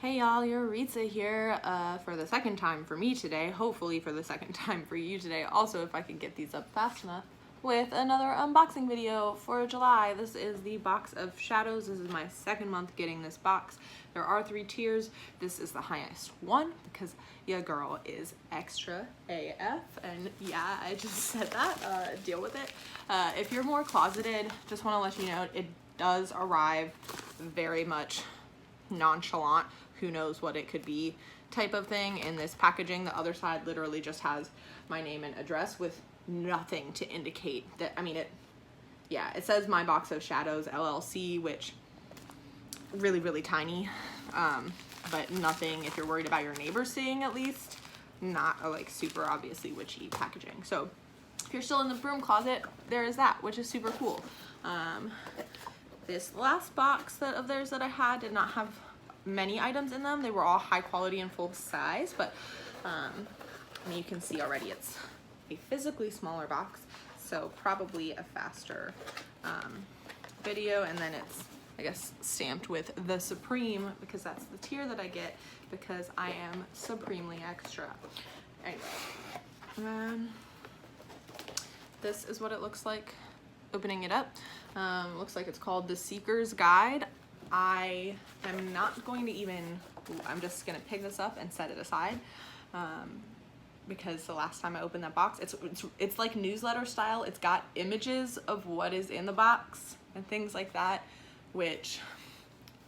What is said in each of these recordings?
Hey y'all, Yuritsa here for the second time for me today, hopefully for the second time for you today. Also, if I can get these up fast enough, with another unboxing video for July. This is the box of shadows. This is my second month getting this box. There are 3 tiers. This is the highest one because your girl is extra AF, and yeah, I just said that, deal with it. If you're more closeted, just want to let you know, it does arrive very much nonchalant, who knows what it could be type of thing in this packaging. The other side literally just has my name and address with nothing to indicate that, I mean, it says My Box of Shadows LLC, which really tiny, but nothing, if you're worried about your neighbors seeing, at least not a like super obviously witchy packaging. So if you're still in the broom closet, there is that, which is super cool. This last box of theirs that I had did not have many items in them. They were all high quality and full size, but I mean, you can see already it's a physically smaller box, so probably a faster video. And then it's, I guess, stamped with the Supreme because that's the tier that I get because I am supremely extra. Anyway, this is what it looks like opening it up. Looks like it's called The Seeker's Guide. I am not going to even, I'm just gonna pick this up and set it aside because the last time I opened that box, it's like newsletter style. It's got images of what is in the box and things like that, which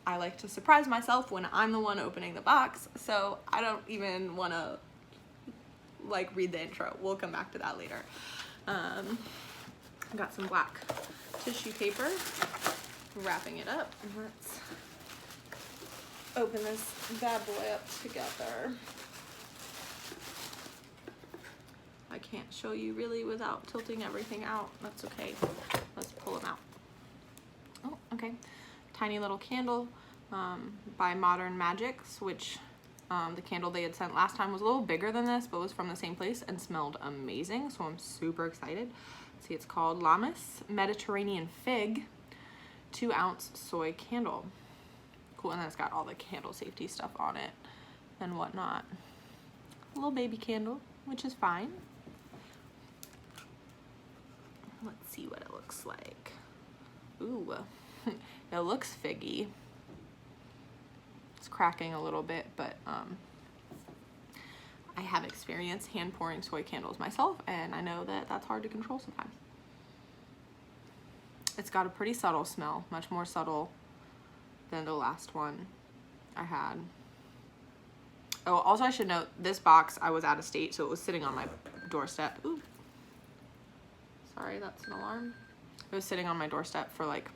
I like to surprise myself when I'm the one opening the box, so I don't even want to like read the intro. We'll come back to that later. Got some black tissue paper, wrapping it up. Let's open this bad boy up together. I can't show you really without tilting everything out. That's okay. Let's pull them out. Oh, okay. Tiny little candle by Modern Magics, which the candle they had sent last time was a little bigger than this, but was from the same place and smelled amazing, so I'm super excited. See, it's called Lamis Mediterranean Fig 2-ounce soy candle. Cool, and then it's got all the candle safety stuff on it and whatnot. A little baby candle, which is fine. Let's see what it looks like. Ooh, it looks figgy. It's cracking a little bit, but I have experience hand pouring soy candles myself, and I know that that's hard to control sometimes. It's got a pretty subtle smell, much more subtle than the last one I had. Oh, also I should note, this box, I was out of state, so it was sitting on my doorstep. Ooh. Sorry, that's an alarm. It was sitting on my doorstep for like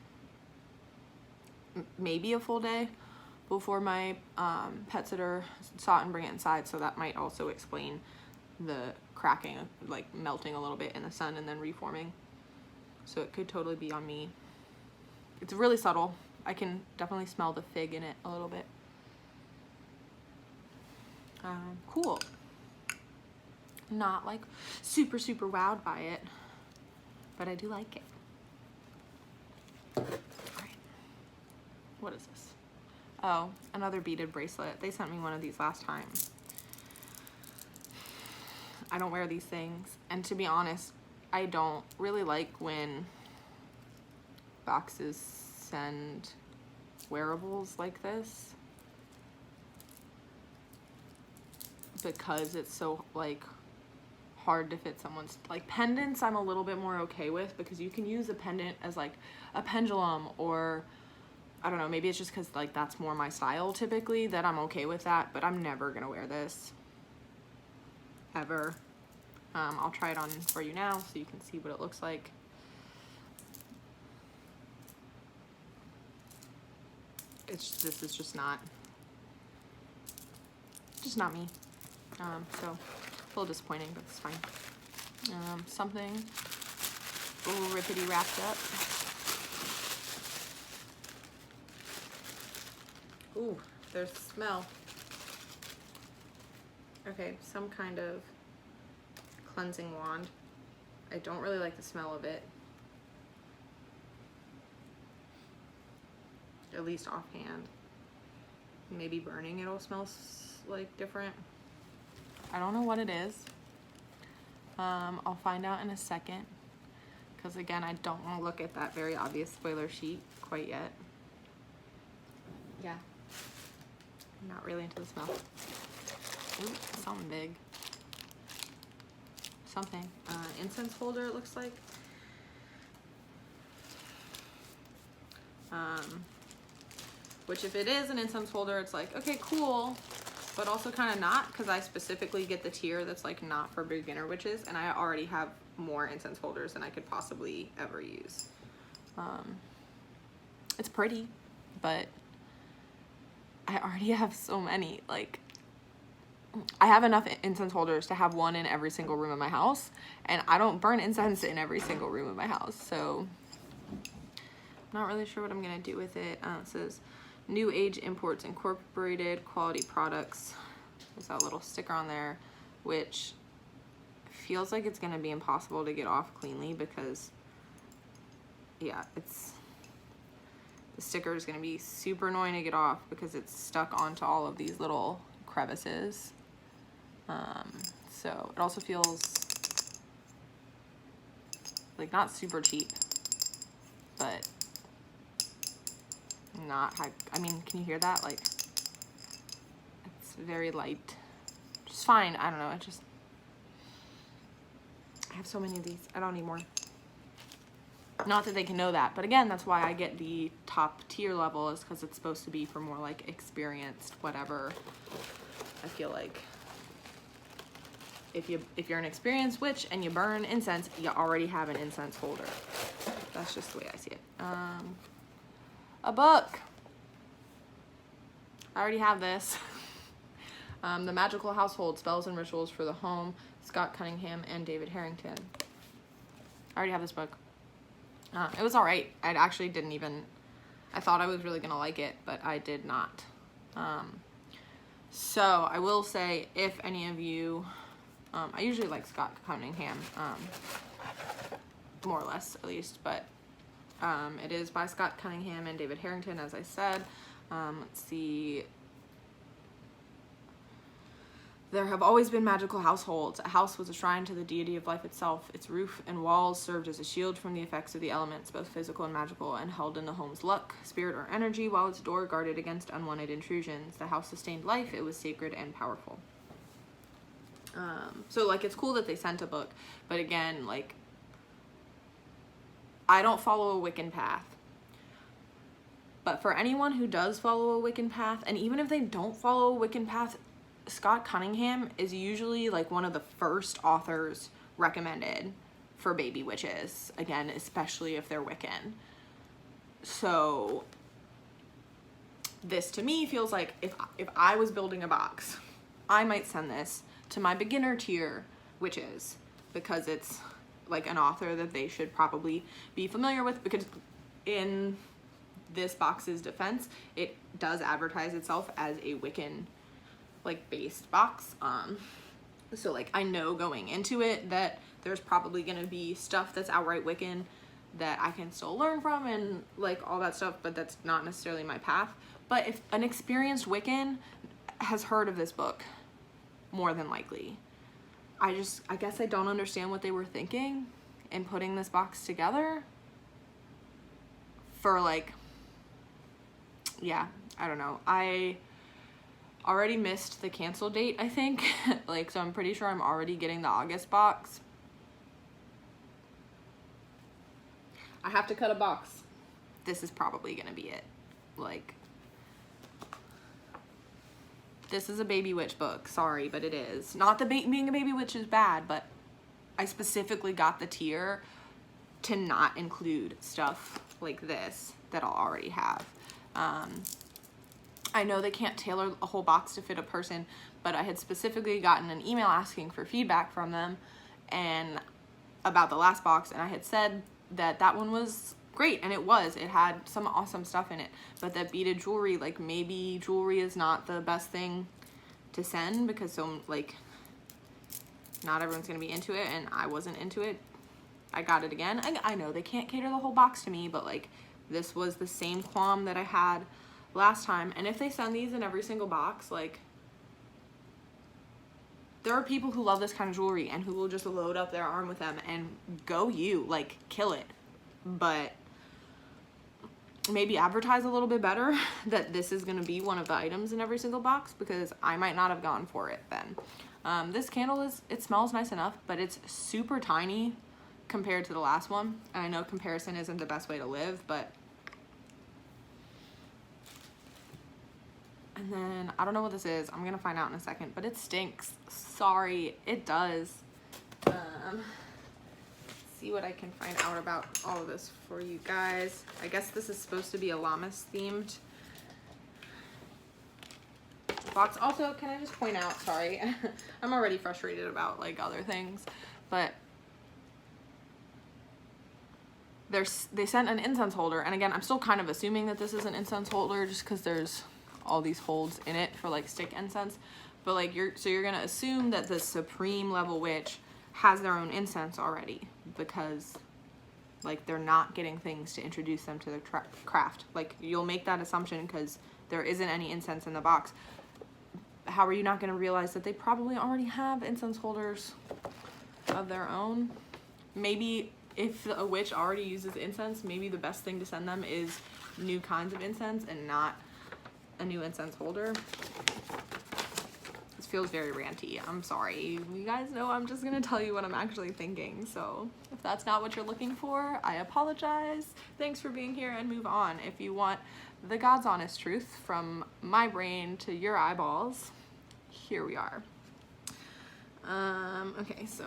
maybe a full day before my pet sitter saw it and bring it inside, so that might also explain the cracking, like melting a little bit in the sun and then reforming. So it could totally be on me. It's really subtle. I can definitely smell the fig in it a little bit. Cool. Not like super wowed by it, but I do like it. All right. What is this? Oh, another beaded bracelet. They sent me one of these last time. I don't wear these things, and to be honest, I don't really like when boxes send wearables like this because it's so like hard to fit someone's, like pendants I'm a little bit more okay with because you can use a pendant as like a pendulum, or I don't know, maybe it's just because like that's more my style typically that I'm okay with that, but I'm never gonna wear this ever. I'll try it on for you now so you can see what it looks like. This is just not me. So a little disappointing, but it's fine. Something a little rippity wrapped up. Ooh, there's smell. Okay, some kind of cleansing wand. I don't really like the smell of it, at least offhand. maybe burning it'll smell like different. I don't know what it is. I'll find out in a second, because again, I don't want to look at that very obvious spoiler sheet quite yet. Yeah, I'm not really into the smell. Ooh, something big. Something. Incense holder, it looks like. Which if it is an incense holder, it's like, okay, cool, but also kind of not, because I specifically get the tier that's like not for beginner witches, and I already have more incense holders than I could possibly ever use. It's pretty, but I already have so many. Like, I have enough incense holders to have one in every single room of my house, and I don't burn incense in every single room of my house, so I'm not really sure what I'm gonna do with it. It says New Age Imports Incorporated, quality products. There's that little sticker on there, which feels like it's gonna be impossible to get off cleanly, because yeah, the sticker is gonna be super annoying to get off because it's stuck onto all of these little crevices. So it also feels like not super cheap, but not high. I mean, can you hear that? Like, it's very light. Just fine. I don't know. I have so many of these. I don't need more. Not that they can know that, but again, that's why I get the top tier level, is because it's supposed to be for more like experienced whatever. I feel like if you're an experienced witch and you burn incense, you already have an incense holder. That's just the way I see it. A book. I already have this. The Magical Household, Spells and Rituals for the Home, Scott Cunningham and David Harrington. I already have this book. It was all right. I actually didn't even, I thought I was really gonna like it, but I did not. So I will say, if any of you, I usually like Scott Cunningham, more or less at least, but it is by Scott Cunningham and David Harrington, as I said. Let's see. There have always been magical households. A house was a shrine to the deity of life itself. Its roof and walls served as a shield from the effects of the elements, both physical and magical, and held in the home's luck, spirit, or energy, while its door guarded against unwanted intrusions. The house sustained life. It was sacred and powerful. So, like, it's cool that they sent a book, but again, like, I don't follow a Wiccan path. But for anyone who does follow a Wiccan path, and even if they don't follow a Wiccan path, Scott Cunningham is usually like one of the first authors recommended for baby witches, again, especially if they're Wiccan. So this to me feels like if I was building a box, I might send this to my beginner tier witches, because it's like an author that they should probably be familiar with, because in this box's defense, it does advertise itself as a Wiccan like based box. So like I know going into it that there's probably gonna be stuff that's outright Wiccan that I can still learn from and like all that stuff, but that's not necessarily my path. But if an experienced Wiccan has heard of this book, more than likely, I guess I don't understand what they were thinking in putting this box together for like, yeah, I don't know. I already missed the cancel date, I think. Like, so I'm pretty sure I'm already getting the August box. I have to cut a box. This is probably gonna be it. Like, this is a baby witch book. Sorry, but it is. Not that being a baby witch is bad, but I specifically got the tier to not include stuff like this that I'll already have. I know they can't tailor a whole box to fit a person, but I had specifically gotten an email asking for feedback from them and about the last box, and I had said that that one was great, and it was. It had some awesome stuff in it, but that beaded jewelry, like, maybe jewelry is not the best thing to send, because like not everyone's gonna be into it, and I wasn't into it. I got it again. I know they can't cater the whole box to me, but like this was the same qualm that I had last time. And if they send these in every single box, like, there are people who love this kind of jewelry and who will just load up their arm with them, and go you, like, kill it. But maybe advertise a little bit better that this is going to be one of the items in every single box, because I might not have gone for it then. This candle it smells nice enough, but it's super tiny compared to the last one. And I know comparison isn't the best way to live, but. And then I don't know what this is. I'm gonna find out in a second, but it stinks. Sorry, it does. See what I can find out about all of this for you guys. I guess this is supposed to be a llamas themed box. Also, can I just point out, sorry, I'm already frustrated about like other things, but they sent an incense holder, and again, I'm still kind of assuming that this is an incense holder just because there's all these holes in it for like stick incense, but like you're gonna assume that the supreme level witch has their own incense already, because like they're not getting things to introduce them to the craft. Like, you'll make that assumption because there isn't any incense in the box. How are you not going to realize that they probably already have incense holders of their own? Maybe if a witch already uses incense, maybe the best thing to send them is new kinds of incense and not a new incense holder. This feels very ranty. I'm sorry. You guys know I'm just gonna tell you what I'm actually thinking. So if that's not what you're looking for, I apologize. Thanks for being here, and move on. If you want the God's honest truth from my brain to your eyeballs, here we are. Okay, so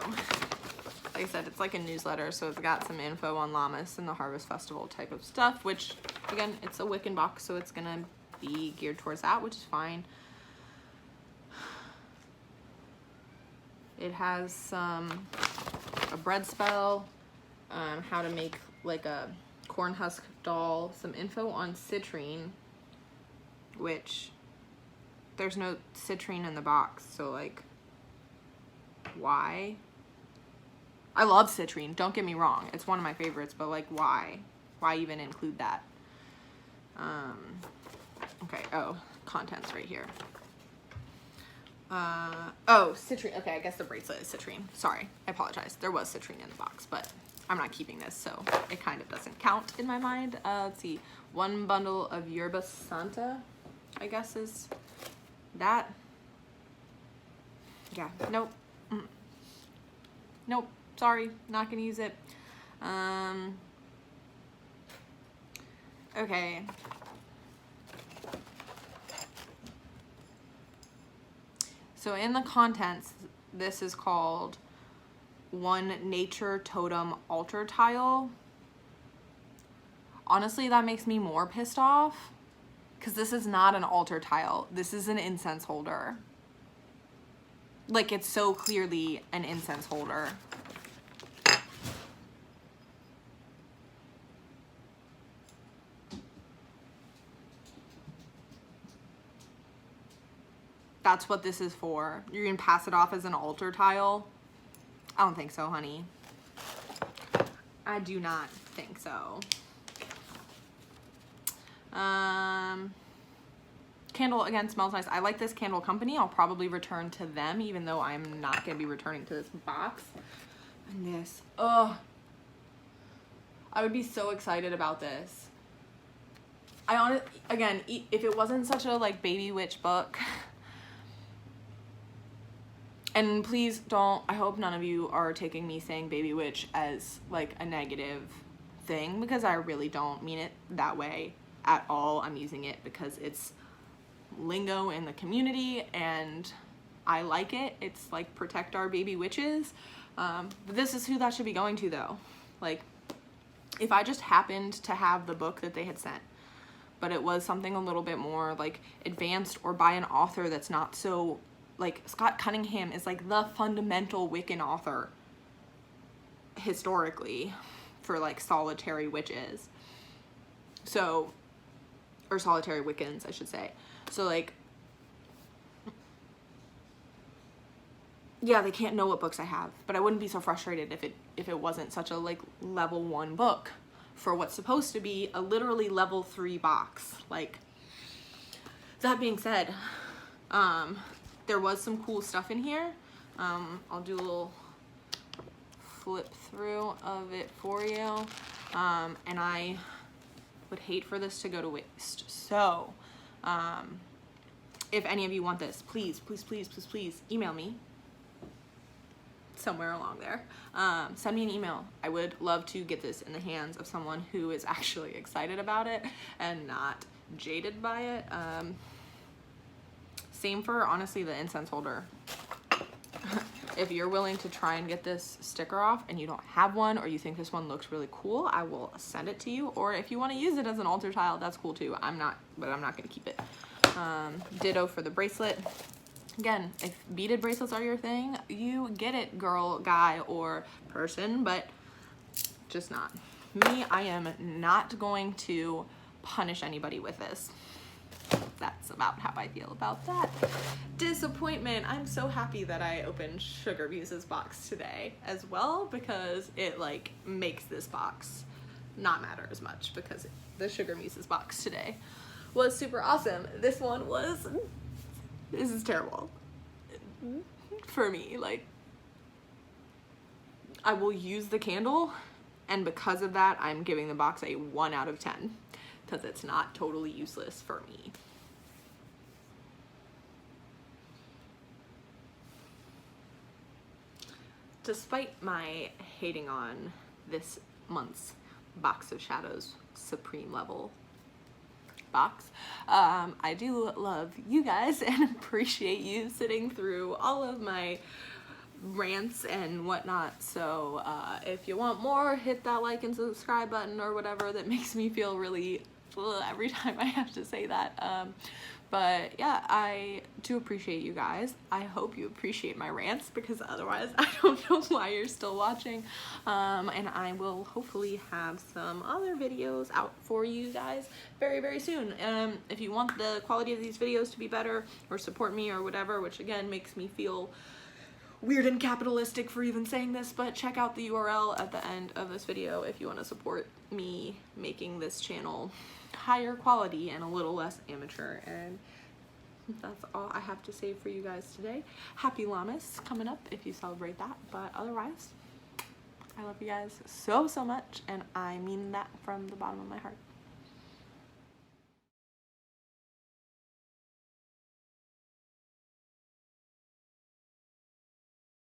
like I said, it's like a newsletter, so it's got some info on Lammas and the Harvest Festival type of stuff, which again, it's a Wiccan box, so it's gonna be geared towards that, which is fine. It has a bread spell, how to make like a corn husk doll, some info on citrine, which there's no citrine in the box, so like, why? I love citrine, don't get me wrong, it's one of my favorites, but like, why even include that? Okay, oh, contents right here. Oh, citrine. Okay, I guess the bracelet is citrine. Sorry, I apologize. There was citrine in the box, but I'm not keeping this, so it kind of doesn't count in my mind. Let's see. One bundle of Yerba Santa, I guess is that. Yeah, nope. Nope, sorry, not gonna use it. Okay. So in the contents, this is called One Nature Totem Altar Tile. Honestly, that makes me more pissed off, because this is not an altar tile. This is an incense holder. Like, it's so clearly an incense holder. That's what this is for. You're gonna pass it off as an altar tile? I don't think so, honey. I do not think so. Candle, again, smells nice. I like this candle company. I'll probably return to them, even though I'm not gonna be returning to this box. And this, ugh. I would be so excited about this. Again, if it wasn't such a like baby witch book, and please don't, I hope none of you are taking me saying baby witch as like a negative thing, because I really don't mean it that way at all. I'm using it because it's lingo in the community and I like it. It's like protect our baby witches. But this is who that should be going to though. Like, if I just happened to have the book that they had sent, but it was something a little bit more like advanced or by an author that's not so, like, Scott Cunningham is like the fundamental Wiccan author historically for like solitary witches. So, or solitary Wiccans, I should say. So like, yeah, they can't know what books I have, but I wouldn't be so frustrated if it wasn't such a like level 1 book for what's supposed to be a literally level 3 box. Like, that being said, there was some cool stuff in here. I'll do a little flip through of it for you. And I would hate for this to go to waste. So, if any of you want this, please, please, please, please, please email me somewhere along there. Send me an email. I would love to get this in the hands of someone who is actually excited about it and not jaded by it. Same for, honestly, the incense holder. If you're willing to try and get this sticker off and you don't have one, or you think this one looks really cool, I will send it to you. Or if you want to use it as an altar tile, that's cool too. I'm not going to keep it. Ditto for the bracelet. Again, if beaded bracelets are your thing, you get it, girl, guy, or person, but just not. Me, I am not going to punish anybody with this. That's about how I feel about that. Disappointment. I'm so happy that I opened Sugar Muse's box today as well, because it like makes this box not matter as much, because the Sugar Muse's box today was super awesome. This one was, this is terrible for me. Like, I will use the candle, and because of that, I'm giving the box a 1 out of 10, because it's not totally useless for me. Despite my hating on this month's Box of Shadows Supreme level box, I do love you guys and appreciate you sitting through all of my rants and whatnot. So if you want more, hit that like and subscribe button or whatever. That makes me feel really every time I have to say that. But yeah, I do appreciate you guys. I hope you appreciate my rants, because otherwise I don't know why you're still watching. And I will hopefully have some other videos out for you guys very, very soon. If you want the quality of these videos to be better, or support me or whatever, which again makes me feel weird and capitalistic for even saying this, but check out the URL at the end of this video if you want to support me making this channel higher quality and a little less amateur. And that's all I have to say for you guys today. Happy Lammas coming up if you celebrate that, but otherwise, I love you guys so, so much, and I mean that from the bottom of my heart.